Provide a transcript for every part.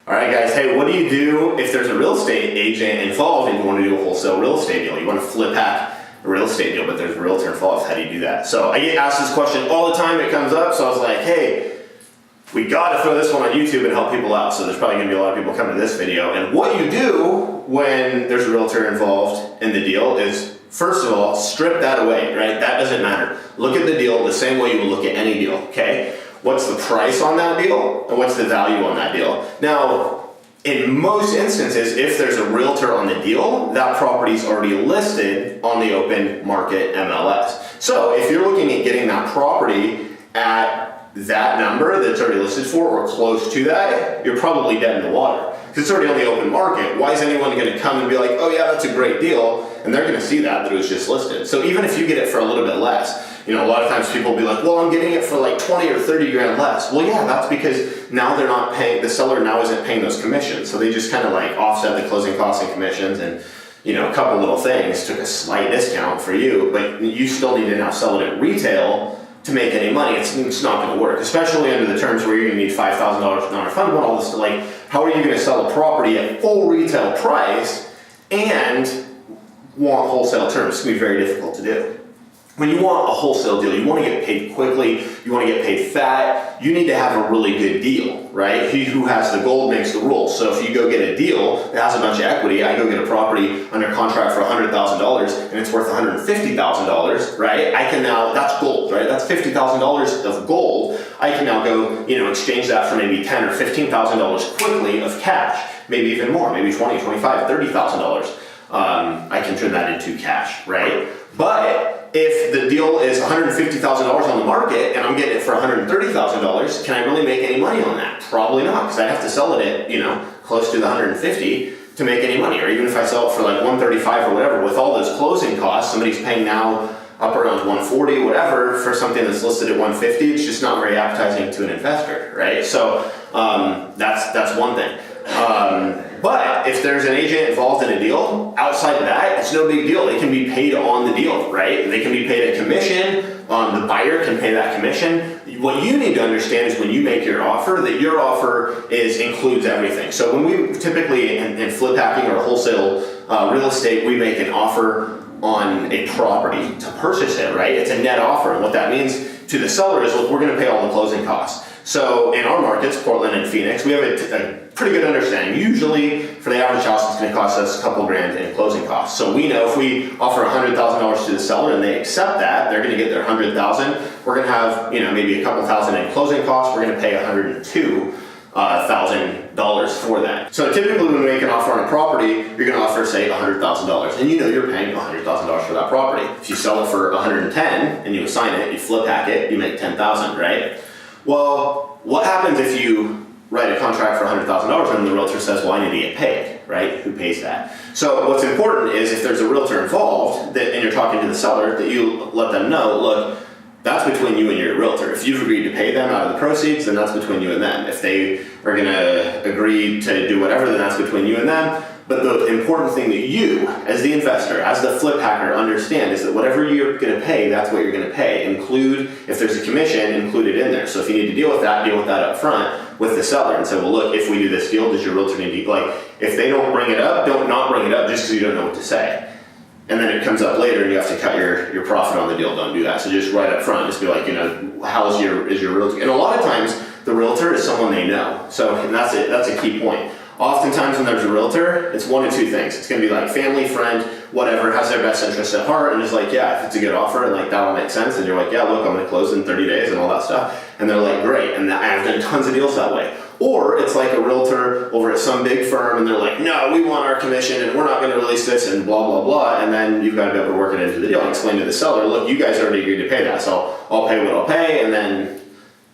All right, guys. Hey, what do you do if there's a real estate agent involved and you want to do a wholesale real estate deal? You want to flip hack a real estate deal, but there's a realtor involved. How do you do that? So I get asked this question all the time. It comes up. So I was like, hey, we got to throw this one on YouTube and help people out. So there's probably going to be a lot of people coming to this video. And what you do when there's a realtor involved in the deal is, first of all, strip that away, right? That doesn't matter. Look at the deal the same way you would look at any deal, okay? What's the price on that deal and what's the value on that deal? Now, in most instances, if there's a realtor on the deal, that property is already listed on the open market MLS. So if you're looking at getting that property at that number that's already listed for or close to that, you're probably dead in the water because it's already on the open market. Why is anyone going to come and be like, oh yeah, that's a great deal? And they're going to see that it was just listed. So even if you get it for a little bit less, you know, a lot of times people will be like, well, I'm getting it for like 20 or 30 grand less. Well, yeah, that's because now they're not paying, the seller now isn't paying those commissions. So they just kind of like offset the closing costs and commissions and, you know, a couple little things, took a slight discount for you, but you still need to now sell it at retail to make any money. It's not going to work, especially under the terms where you're going to need $5,000 non-refundable, all this. Like, how are you going to sell a property at full retail price and want wholesale terms? It's going to be very difficult to do. When you want a wholesale deal, you want to get paid quickly, you want to get paid fat, you need to have a really good deal, right? He who has the gold makes the rules. So if you go get a deal that has a bunch of equity, I go get a property under contract for $100,000 and it's worth $150,000, right? I can now, that's gold, right? That's $50,000 of gold. I can now go, you know, exchange that for maybe $10,000 or $15,000 quickly of cash, maybe even more, maybe $20,000, $25,000, $30,000. I can turn that into cash, right? But if the deal is $150,000 on the market and I'm getting it for $130,000, can I really make any money on that? Probably not, because I have to sell it at, you know, close to the 150 to make any money. Or even if I sell it for like 135 or whatever, with all those closing costs, somebody's paying now up around 140, whatever, for something that's listed at 150, it's just not very appetizing to an investor, right? So that's one thing. But if there's an agent involved in a deal, outside of that, it's no big deal. They can be paid on the deal, right? They can be paid a commission. The buyer can pay that commission. What you need to understand is when you make your offer, that your offer includes everything. So when we typically, in flip hacking or wholesale real estate, we make an offer on a property to purchase it, right? It's a net offer. And what that means to the seller is, look, we're going to pay all the closing costs. So in our markets, Portland and Phoenix, we have a pretty good understanding. Usually for the average house, it's going to cost us a couple grand in closing costs. So we know if we offer $100,000 to the seller and they accept that, they're going to get their $100,000. We're going to have, you know, maybe a couple thousand in closing costs. We're going to pay $102,000 for that. So typically when we make an offer on a property, you're going to offer, say, $100,000, and you know you're paying $100,000 for that property. If you sell it for $110,000 and you assign it, you flip hack it, you make $10,000, right? Well, what happens if you write a contract for $100,000 and the realtor says, well, I need to get paid, right? Who pays that? So what's important is if there's a realtor involved and you're talking to the seller, that you let them know, look, that's between you and your realtor. If you've agreed to pay them out of the proceeds, then that's between you and them. If they are going to agree to do whatever, then that's between you and them. But the important thing that you, as the investor, as the flip hacker, understand is that whatever you're going to pay, that's what you're going to pay. Include, if there's a commission, include it in there. So if you need to deal with that up front with the seller and say, well, look, if we do this deal, does your realtor need to, like, if they don't bring it up, don't not bring it up just because you don't know what to say. And then it comes up later and you have to cut your profit on the deal. Don't do that. So just right up front, just be like, you know, is your realtor? And a lot of times the realtor is someone they know. So and that's it. That's a key point. Oftentimes when there's a realtor, it's one of two things. It's going to be like family, friend, whatever, has their best interest at heart and is like, yeah, if it's a good offer and like that'll make sense. And you're like, yeah, look, I'm going to close in 30 days and all that stuff. And they're like, great. And I've done tons of deals that way. Or it's like a realtor over at some big firm and they're like, no, we want our commission and we're not going to release this and blah, blah, blah. And then you've got to be able to work it into the deal and explain to the seller, look, you guys already agreed to pay that. So I'll pay what I'll pay and then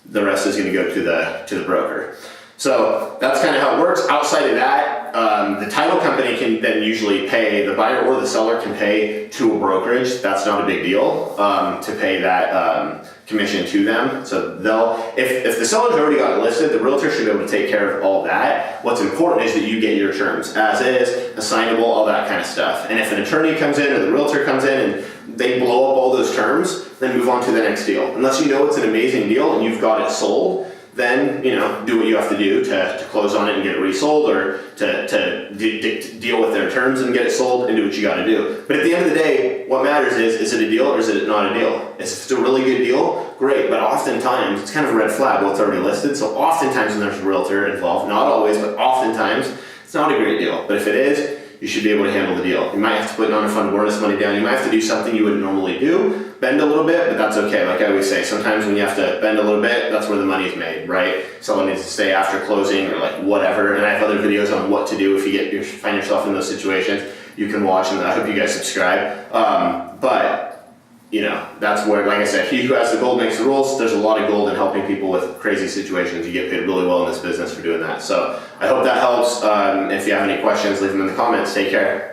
the rest is going to go to the broker. So that's kind of how it works. Outside of that, the title company can then usually pay, the buyer or the seller can pay to a brokerage. That's not a big deal to pay that commission to them. So if the seller's already got it listed, the realtor should be able to take care of all that. What's important is that you get your terms as is, assignable, all that kind of stuff. And if an attorney comes in or the realtor comes in and they blow up all those terms, then move on to the next deal. Unless you know it's an amazing deal and you've got it sold, then, you know, do what you have to do to close on it and get it resold, or to deal with their terms and get it sold, and do what you got to do. But at the end of the day, what matters is it a deal or is it not a deal? If it's a really good deal, great, but oftentimes it's kind of a red flag. Well, it's already listed, so oftentimes when there's a realtor involved, not always, but oftentimes, it's not a great deal. But if it is, you should be able to handle the deal. You might have to put non-refundable bonus money down. You might have to do something you wouldn't normally do, bend a little bit, but that's okay. Like I always say, sometimes when you have to bend a little bit, that's where the money's made, right? Someone needs to stay after closing or like whatever. And I have other videos on what to do if you find yourself in those situations. You can watch, and I hope you guys subscribe. But you know, that's where, like I said, he who has the gold makes the rules. There's a lot of gold in helping people with crazy situations. You get paid really well in this business for doing that. So I hope that helps. If you have any questions, leave them in the comments. Take care.